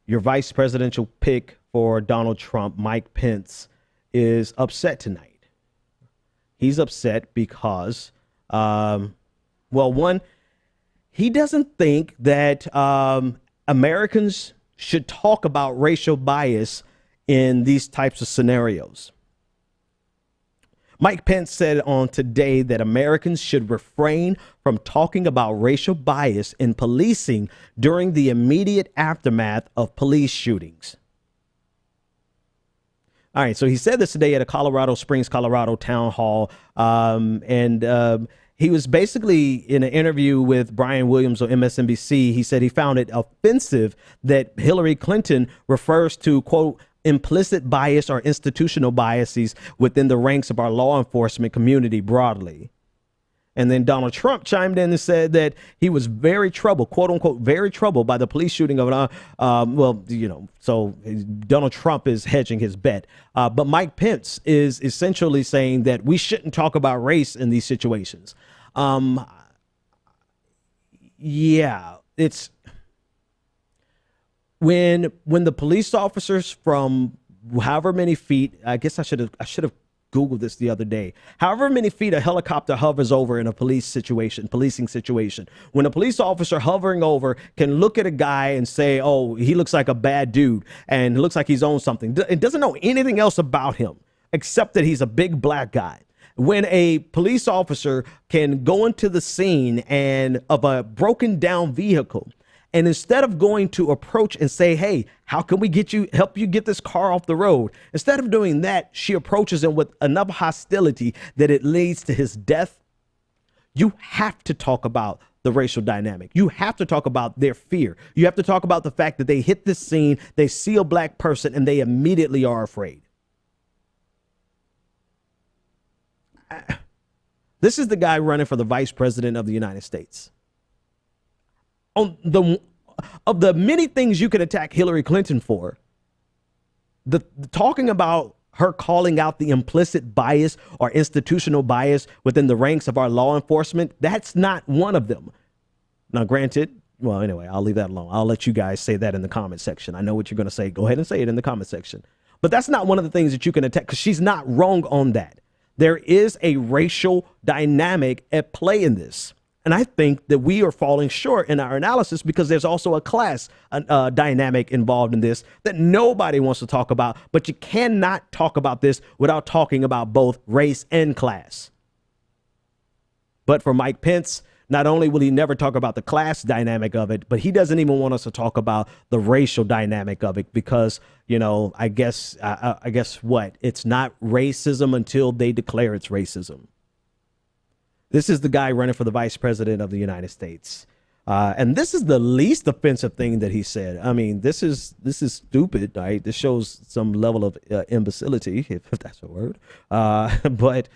your vice presidential pick for Donald Trump, Mike Pence, is upset tonight. He's upset because, one, he doesn't think that Americans should talk about racial bias in these types of scenarios. Mike Pence said on Today that Americans should refrain from talking about racial bias in policing during the immediate aftermath of police shootings. All right, so he said this today at a Colorado Springs, Colorado town hall, he was basically in an interview with Brian Williams on MSNBC. He said he found it offensive that Hillary Clinton refers to, quote, implicit bias or institutional biases within the ranks of our law enforcement community broadly. And then Donald Trump chimed in and said that he was very troubled, quote unquote, very troubled by the police shooting of so Donald Trump is hedging his bet. But Mike Pence is essentially saying that we shouldn't talk about race in these situations. It's when the police officers from however many feet, I guess I should have Googled this the other day. However many feet a helicopter hovers over in a policing situation, when a police officer hovering over can look at a guy and say, oh, he looks like a bad dude and looks like he's owned something. It doesn't know anything else about him except that he's a big black guy. When a police officer can go into the scene of a broken down vehicle, and instead of going to approach and say, hey, how can we help you get this car off the road? Instead of doing that, she approaches him with enough hostility that it leads to his death. You have to talk about the racial dynamic. You have to talk about their fear. You have to talk about the fact that they hit this scene, they see a black person, and they immediately are afraid. This is the guy running for the vice president of the United States. Of the many things you could attack Hillary Clinton for, the talking about her calling out the implicit bias or institutional bias within the ranks of our law enforcement, that's not one of them. Now, granted, well, anyway, I'll leave that alone. I'll let you guys say that in the comment section. I know what you're going to say. Go ahead and say it in the comment section. But that's not one of the things that you can attack, because she's not wrong on that. There is a racial dynamic at play in this. And I think that we are falling short in our analysis because there's also a class dynamic involved in this that nobody wants to talk about. But you cannot talk about this without talking about both race and class. But for Mike Pence, not only will he never talk about the class dynamic of it, but he doesn't even want us to talk about the racial dynamic of it because, I guess what? It's not racism until they declare it's racism. This is the guy running for the vice president of the United States. And this is the least offensive thing that he said. I mean, this is stupid, right? This shows some level of imbecility, if that's a word. But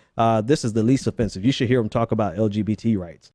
this is the least offensive. You should hear him talk about LGBT rights.